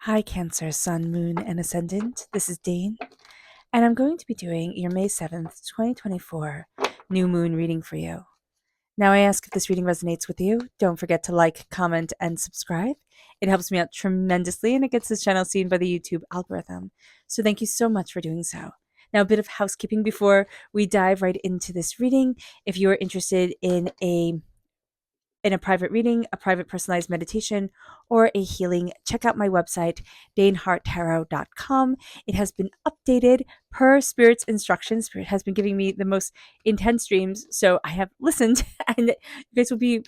Hi, Cancer, Sun, Moon, and Ascendant. This is Dane, and I'm going to be doing your May 7th, 2024 new moon reading for you. Now, I ask if this reading resonates with you. Don't forget to like, comment, and subscribe. It helps me out tremendously, and it gets this channel seen by the YouTube algorithm. So, thank you so much for doing so. Now, a bit of housekeeping before we dive right into this reading. If you're interested in a private reading, a private personalized meditation, or a healing, check out my website, daneharttarot.com. It has been updated per Spirit's instructions. Spirit has been giving me the most intense dreams, so I have listened, and you guys will be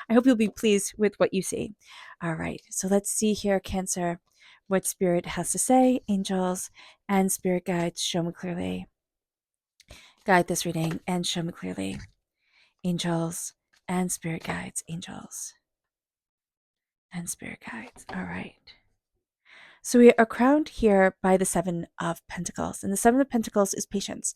I hope you'll be pleased with what you see. All right, so let's see here, Cancer, what Spirit has to say. Angels and Spirit guides, show me clearly. Guide this reading and show me clearly. Angels and Spirit guides, angels and Spirit guides. All right. So we are crowned here by the Seven of Pentacles. And the Seven of Pentacles is patience.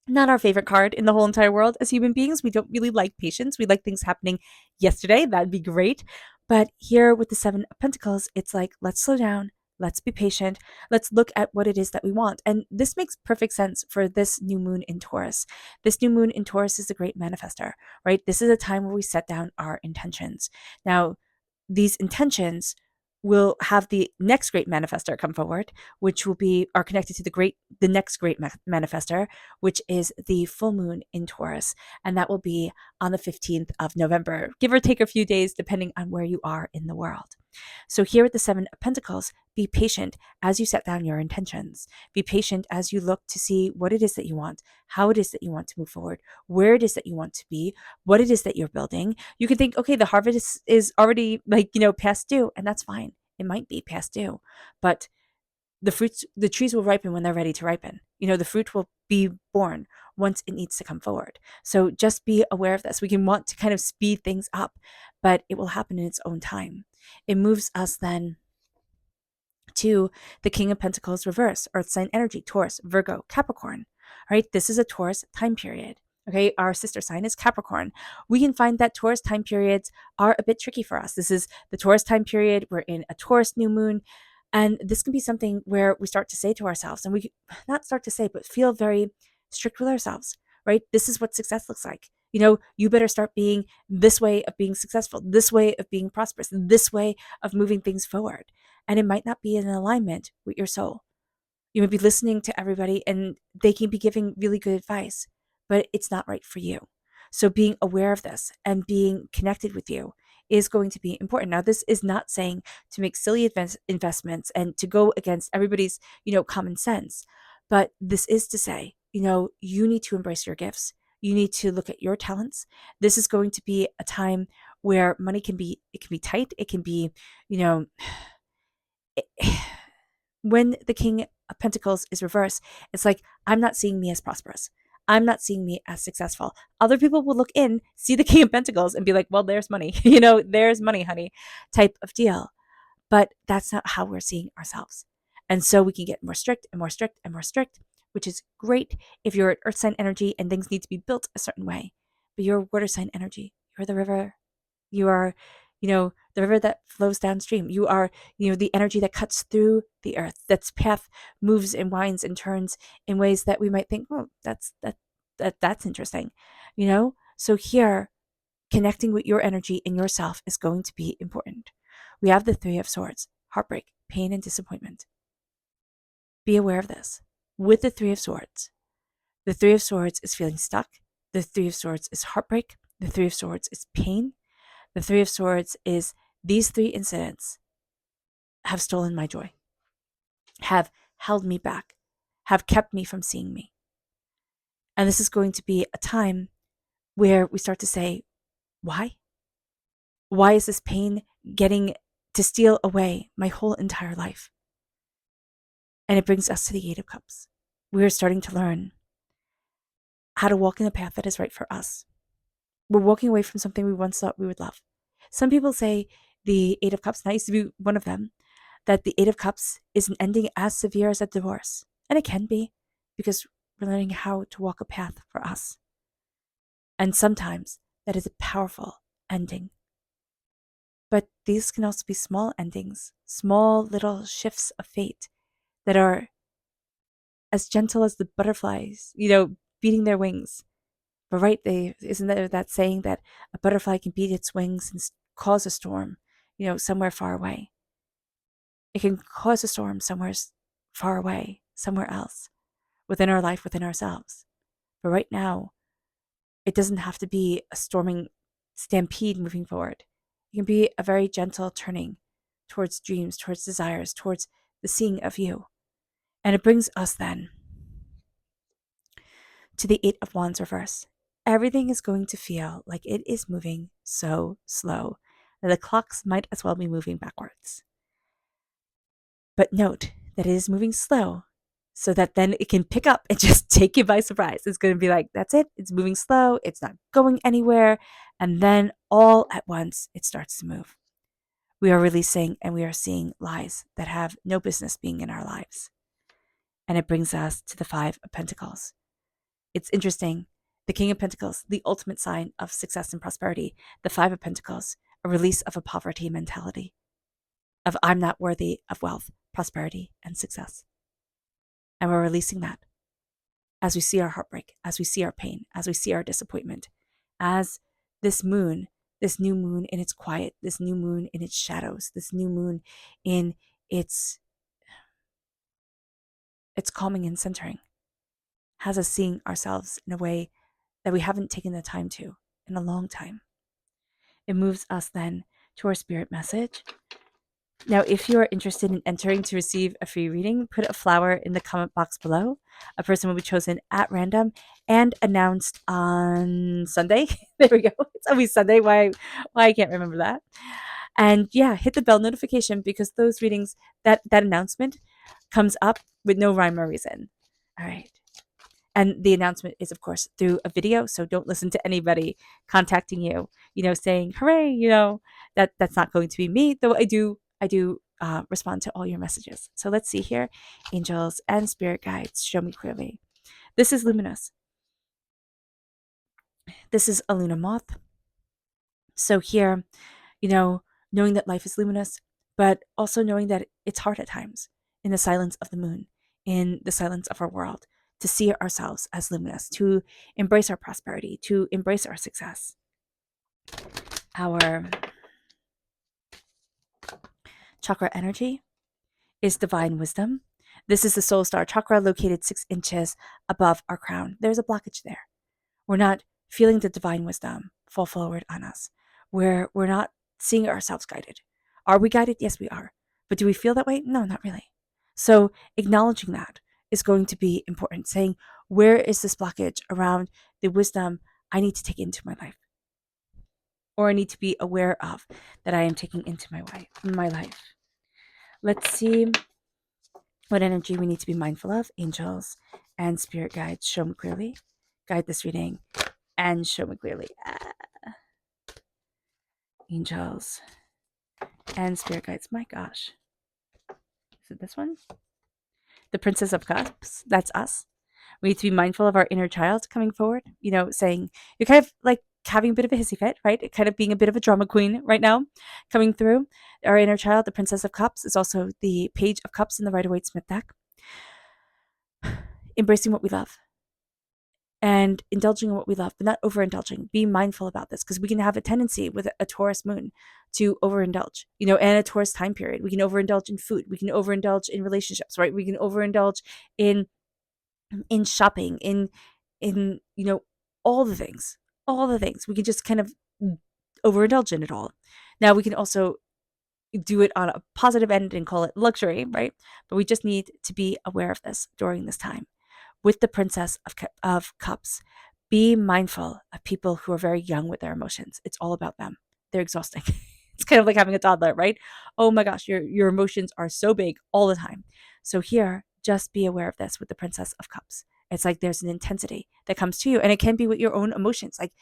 Not our favorite card in the whole entire world. As human beings, we don't really like patience. We like things happening yesterday. That'd be great. But here with the Seven of Pentacles, it's like, let's slow down. Let's be patient. Let's look at what it is that we want. And this makes perfect sense for this new moon in Taurus. This new moon in Taurus is a great manifester, right? This is a time where we set down our intentions. Now, these intentions will have the next great manifestor come forward, which are connected to the next great manifestor, which is the full moon in Taurus, and that will be on the 15th of November, give or take a few days, depending on where you are in the world. So here at the Seven of Pentacles, be patient as you set down your intentions. Be patient as you look to see what it is that you want, how it is that you want to move forward, where it is that you want to be, what it is that you're building. You can think, okay, the harvest is already past due, and that's fine. It might be past due, but the trees will ripen when they're ready to ripen. The fruit will be born once it needs to come forward. So just be aware of this. We can want to kind of speed things up, but it will happen in its own time. It moves us then to the King of Pentacles reverse, Earth sign energy, Taurus, Virgo, Capricorn. All right, this is a Taurus time period. Okay, our sister sign is Capricorn. We can find that Taurus time periods are a bit tricky for us. This is the Taurus time period. We're in a Taurus new moon. And this can be something where we start to say to ourselves, and we not start to say, but feel very strict with ourselves, right? This is what success looks like. You better start being this way of being successful, this way of being prosperous, this way of moving things forward. And it might not be in alignment with your soul. You might be listening to everybody and they can be giving really good advice, but it's not right for you. So being aware of this and being connected with you is going to be important. Now, this is not saying to make silly investments and to go against everybody's, common sense. But this is to say, you need to embrace your gifts. You need to look at your talents. This is going to be a time where money can be tight. It can be, you know, when the King of Pentacles is reversed, it's like, I'm not seeing me as prosperous. I'm not seeing me as successful. Other people will look in, see the King of Pentacles, and be like, well, there's money. There's money, honey, type of deal. But that's not how we're seeing ourselves. And so we can get more strict and more strict and more strict, which is great if you're Earth sign energy and things need to be built a certain way. But you're water sign energy. You're the river. You are, the river that flows downstream. You are, the energy that cuts through the earth. That's path moves and winds and turns in ways that we might think, oh, that's interesting. So here, connecting with your energy and yourself is going to be important. We have the Three of Swords, heartbreak, pain, and disappointment. Be aware of this. With the Three of Swords is feeling stuck. The Three of Swords is heartbreak. The Three of Swords is pain. The Three of Swords is these three incidents have stolen my joy, have held me back, have kept me from seeing me. And this is going to be a time where we start to say, why? Why is this pain getting to steal away my whole entire life? And it brings us to the Eight of Cups. We are starting to learn how to walk in the path that is right for us. We're walking away from something we once thought we would love. Some people say the Eight of Cups, and I used to be one of them, that the Eight of Cups is an ending as severe as a divorce. And it can be, because we're learning how to walk a path for us. And sometimes that is a powerful ending. But these can also be small endings, small little shifts of fate that are as gentle as the butterflies, beating their wings. But right, isn't there that saying that a butterfly can beat its wings and cause a storm, somewhere far away. It can cause a storm somewhere far away, somewhere else, within our life, within ourselves. But right now, it doesn't have to be a storming stampede moving forward. It can be a very gentle turning towards dreams, towards desires, towards the seeing of you. And it brings us then to the Eight of Wands reverse. Everything is going to feel like it is moving so slow that the clocks might as well be moving backwards. But note that it is moving slow so that then it can pick up and just take you by surprise. It's going to be like, that's it. It's moving slow. It's not going anywhere. And then all at once, it starts to move. We are releasing and we are seeing lies that have no business being in our lives. And it brings us to the Five of Pentacles. It's interesting. The King of Pentacles, the ultimate sign of success and prosperity. The Five of Pentacles, a release of a poverty mentality, of I'm not worthy of wealth, prosperity, and success. And we're releasing that as we see our heartbreak, as we see our pain, as we see our disappointment, as this moon, this new moon in its quiet, this new moon in its shadows, this new moon in its calming and centering, has us seeing ourselves in a way that we haven't taken the time to in a long time. It moves us then to our spirit message. Now, if you are interested in entering to receive a free reading, put a flower in the comment box below. A person will be chosen at random and announced on Sunday. There we go. It's always Sunday. Why I can't remember that. And yeah, hit the bell notification because those readings, that announcement comes up with no rhyme or reason. All right. And the announcement is, of course, through a video. So don't listen to anybody contacting you, saying, hooray, that's not going to be me. Though I do respond to all your messages. So let's see here. Angels and spirit guides, show me clearly. This is luminous. This is a Luna moth. So here, knowing that life is luminous, but also knowing that it's hard at times in the silence of the moon, in the silence of our world, to see ourselves as luminous, to embrace our prosperity, to embrace our success. Our chakra energy is divine wisdom. This is the soul star chakra located 6 inches above our crown. There's a blockage there. We're not feeling the divine wisdom fall forward on us. We're not seeing ourselves guided. Are we guided? Yes, we are. But do we feel that way? No, not really. So acknowledging that is going to be important. Saying, where is this blockage around the wisdom I need to take into my life? Or I need to be aware of that I am taking into my life. Let's see what energy we need to be mindful of. Angels and spirit guides, show me clearly. Guide this reading and show me clearly. Angels and spirit guides. My gosh. Is it this one? The Princess of Cups. That's us. We need to be mindful of our inner child coming forward, saying, you're kind of like having a bit of a hissy fit, right? Kind of being a bit of a drama queen right now coming through. Our inner child, the Princess of Cups, is also the Page of Cups in the Rider-Waite-Smith deck. Embracing what we love and indulging in what we love, but not overindulging. Be mindful about this because we can have a tendency with a Taurus moon to overindulge, and a Taurus time period. We can overindulge in food. We can overindulge in relationships, right? We can overindulge in shopping, in all the things. We can just kind of overindulge in it all. Now we can also do it on a positive end and call it luxury, right? But we just need to be aware of this during this time. With the Princess of Cups, be mindful of people who are very young with their emotions. It's all about them. They're exhausting. It's kind of like having a toddler, right? Oh my gosh, your emotions are so big all the time. So here, just be aware of this with the Princess of Cups. It's like there's an intensity that comes to you, and it can be with your own emotions. Like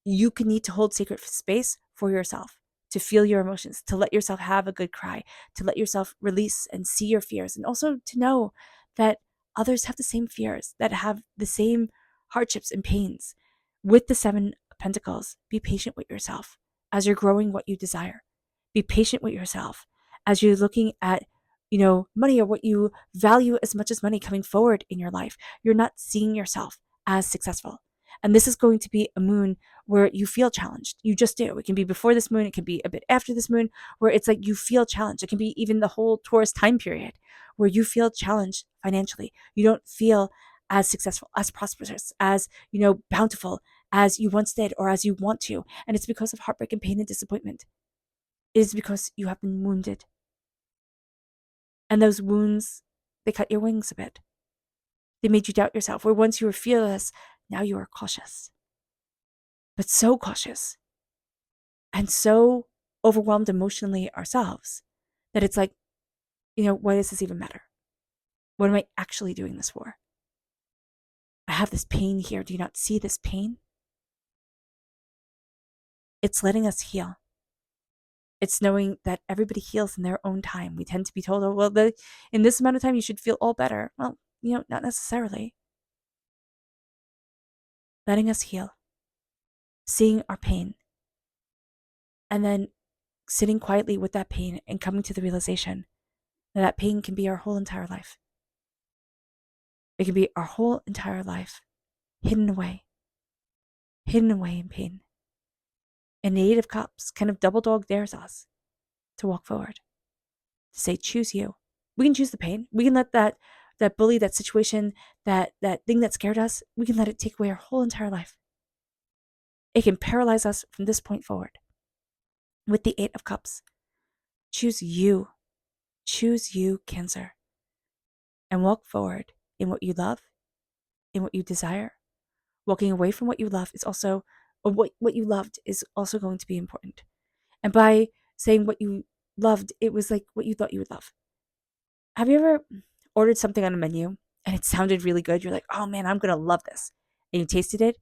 you can need to hold sacred space for yourself, to feel your emotions, to let yourself have a good cry, to let yourself release and see your fears, and also to know that others have the same fears, that have the same hardships and pains. With the Seven of Pentacles, be patient with yourself as you're growing what you desire. Be patient with yourself as you're looking at, money or what you value as much as money coming forward in your life. You're not seeing yourself as successful. And this is going to be a moon where you feel challenged. You just do. It can be before this moon. It can be a bit after this moon where it's like you feel challenged. It can be even the whole Taurus time period where you feel challenged financially. You don't feel as successful, as prosperous, as, bountiful as you once did or as you want to. And it's because of heartbreak and pain and disappointment. It is because you have been wounded. And those wounds, they cut your wings a bit. They made you doubt yourself. Where once you were fearless, now you are cautious. But so cautious and so overwhelmed emotionally ourselves that it's like, why does this even matter? What am I actually doing this for? I have this pain here. Do you not see this pain? It's letting us heal. It's knowing that everybody heals in their own time. We tend to be told, in this amount of time, you should feel all better. Well, not necessarily. Letting us heal, seeing our pain, and then sitting quietly with that pain and coming to the realization that that pain can be our whole entire life. It can be our whole entire life hidden away in pain. And the Eight of Cups kind of double dog dares us to walk forward, to say, choose you. We can choose the pain. We can let that bully, that situation, that thing that scared us, we can let it take away our whole entire life. It can paralyze us from this point forward. With the Eight of Cups, choose you. Choose you, Cancer. And walk forward in what you love, in what you desire. Walking away from what you love is also, or what you loved is also going to be important. And by saying what you loved, it was like what you thought you would love. Have you ever ordered something on a menu and it sounded really good? You're like, oh man, I'm going to love this. And you tasted it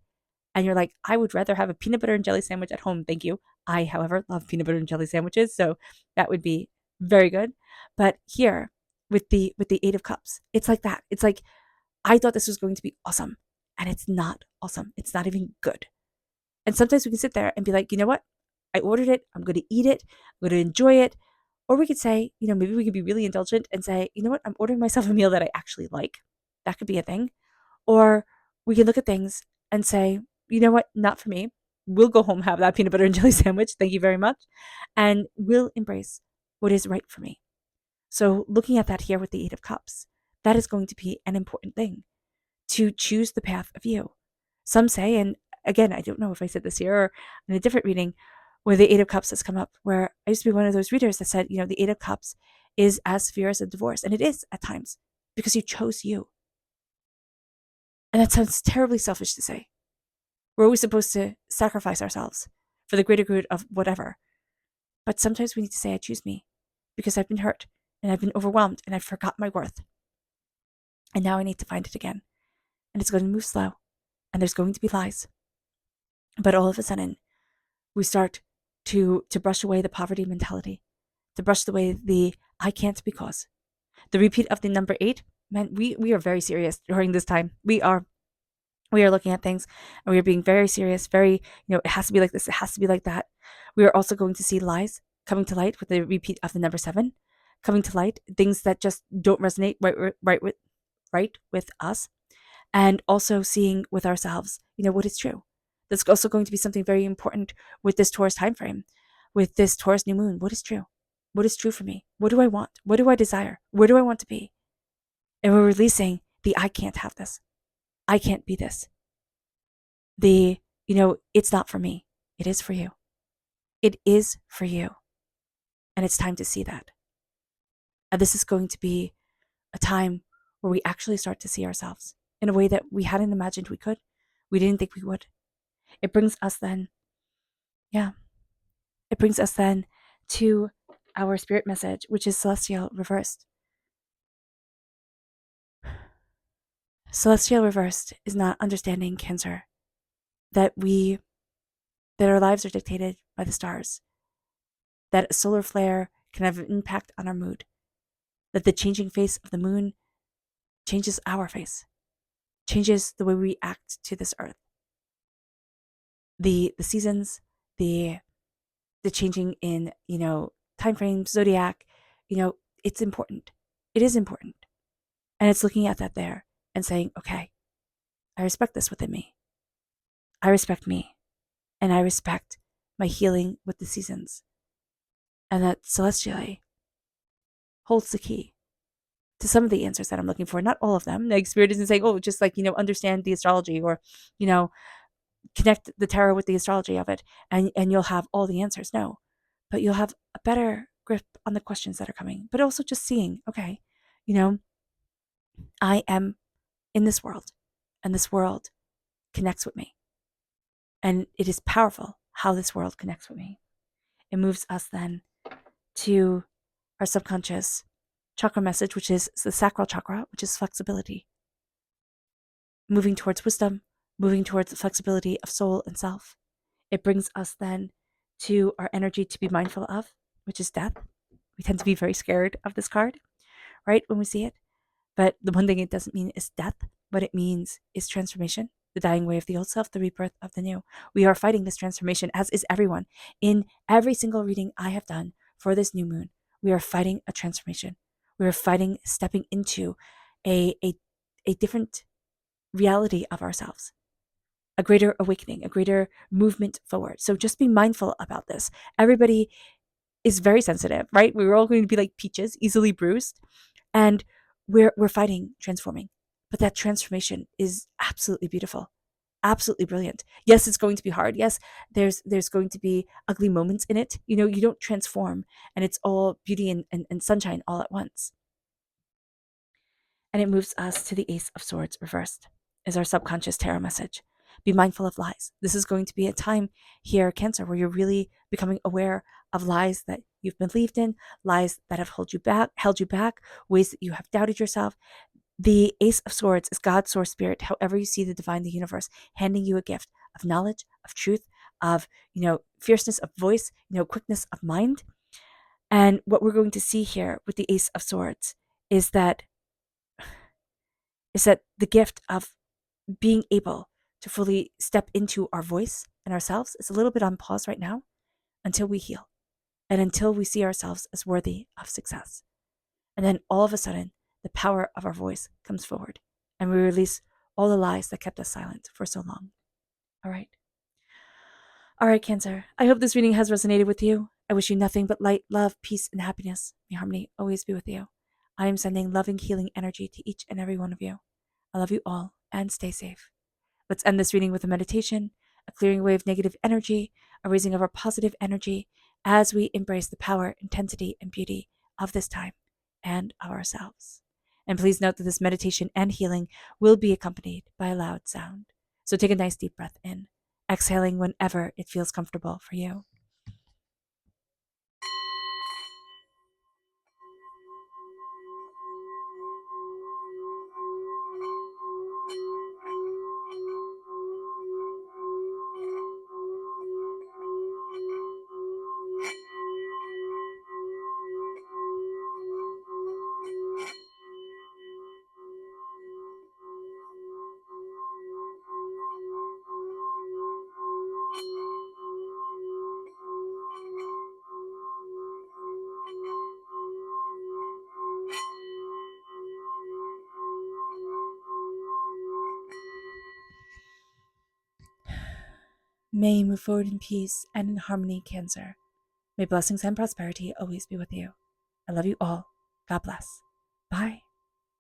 and you're like, I would rather have a peanut butter and jelly sandwich at home. Thank you. I, however, love peanut butter and jelly sandwiches. So that would be very good. But here with the Eight of Cups, it's like that. It's like, I thought this was going to be awesome and it's not awesome. It's not even good. And sometimes we can sit there and be like, you know what? I ordered it. I'm going to eat it. I'm going to enjoy it. Or we could say, maybe we could be really indulgent and say, you know what? I'm ordering myself a meal that I actually like. That could be a thing. Or we can look at things and say, you know what? Not for me. We'll go home, have that peanut butter and jelly sandwich. Thank you very much. And we'll embrace what is right for me. So looking at that here with the Eight of Cups, that is going to be an important thing, to choose the path of you. Some say, and again, I don't know if I said this here or in a different reading, where the Eight of Cups has come up, where I used to be one of those readers that said, the Eight of Cups is as severe as a divorce. And it is at times, because you chose you. And that sounds terribly selfish to say. We're always supposed to sacrifice ourselves for the greater good of whatever. But sometimes we need to say, I choose me, because I've been hurt and I've been overwhelmed and I've forgot my worth. And now I need to find it again. And it's going to move slow. And there's going to be lies. But all of a sudden, we start to brush away the poverty mentality, to brush away the I can't because. The repeat of the number 8, man, we are very serious during this time. We are looking at things and we are being very serious, very, it has to be like this, it has to be like that. We are also going to see lies coming to light with the repeat of the number 7, coming to light, things that just don't resonate right with us. And also seeing with ourselves, what is true. That's also going to be something very important with this Taurus time frame, with this Taurus new moon. What is true? What is true for me? What do I want? What do I desire? Where do I want to be? And we're releasing the I can't have this. I can't be this. The, it's not for me. It is for you. It is for you. And it's time to see that. And this is going to be a time where we actually start to see ourselves in a way that we hadn't imagined we could. We didn't think we would. It brings us then to our spirit message, which is Celestial Reversed. Celestial Reversed is not understanding, Cancer, that our lives are dictated by the stars, that a solar flare can have an impact on our mood, that the changing face of the moon changes our face, changes the way we act to this earth. The seasons, the the changing in, time frames, zodiac, it's important. It is important. And it's looking at that there and saying, okay, I respect this within me. I respect me. And I respect my healing with the seasons. And that celestially holds the key to some of the answers that I'm looking for. Not all of them. Like Spirit isn't saying, oh, just like, understand the astrology or, connect the tarot with the astrology of it and you'll have all the answers. No, but you'll have a better grip on the questions that are coming. But also just seeing, okay, I am in this world and this world connects with me. And it is powerful how this world connects with me. It moves us then to our subconscious chakra message, which is the sacral chakra, which is flexibility. Moving towards wisdom, moving towards the flexibility of soul and self. It brings us then to our energy to be mindful of, which is death. We tend to be very scared of this card, right, when we see it. But the one thing it doesn't mean is death. What it means is transformation, the dying away of the old self, the rebirth of the new. We are fighting this transformation, as is everyone. In every single reading I have done for this new moon, we are fighting a transformation. We are fighting stepping into a different reality of ourselves, a greater awakening, a greater movement forward. So just be mindful about this. Everybody is very sensitive, right? We're all going to be like peaches, easily bruised. And we're fighting transforming. But that transformation is absolutely beautiful, absolutely brilliant. Yes, it's going to be hard. Yes, there's going to be ugly moments in it. You don't transform and it's all beauty and sunshine all at once. And it moves us to the Ace of Swords reversed, is our subconscious tarot message. Be mindful of lies. This is going to be a time here, Cancer, where you're really becoming aware of lies that you've believed in, lies that have held you back, ways that you have doubted yourself. The Ace of Swords is God's source spirit, however you see the divine, the universe, handing you a gift of knowledge, of truth, of, fierceness of voice, quickness of mind. And what we're going to see here with the Ace of Swords is that the gift of being able to fully step into our voice and ourselves is a little bit on pause right now until we heal and until we see ourselves as worthy of success. And then all of a sudden, the power of our voice comes forward and we release all the lies that kept us silent for so long. All right. All right, Cancer. I hope this reading has resonated with you. I wish you nothing but light, love, peace, and happiness. May harmony always be with you. I am sending loving, healing energy to each and every one of you. I love you all and stay safe. Let's end this reading with a meditation, a clearing away of negative energy, a raising of our positive energy as we embrace the power, intensity, and beauty of this time and of ourselves. And please note that this meditation and healing will be accompanied by a loud sound. So take a nice deep breath in, exhaling whenever it feels comfortable for you. May you move forward in peace and in harmony, Cancer. May blessings and prosperity always be with you. I love you all. God bless. Bye.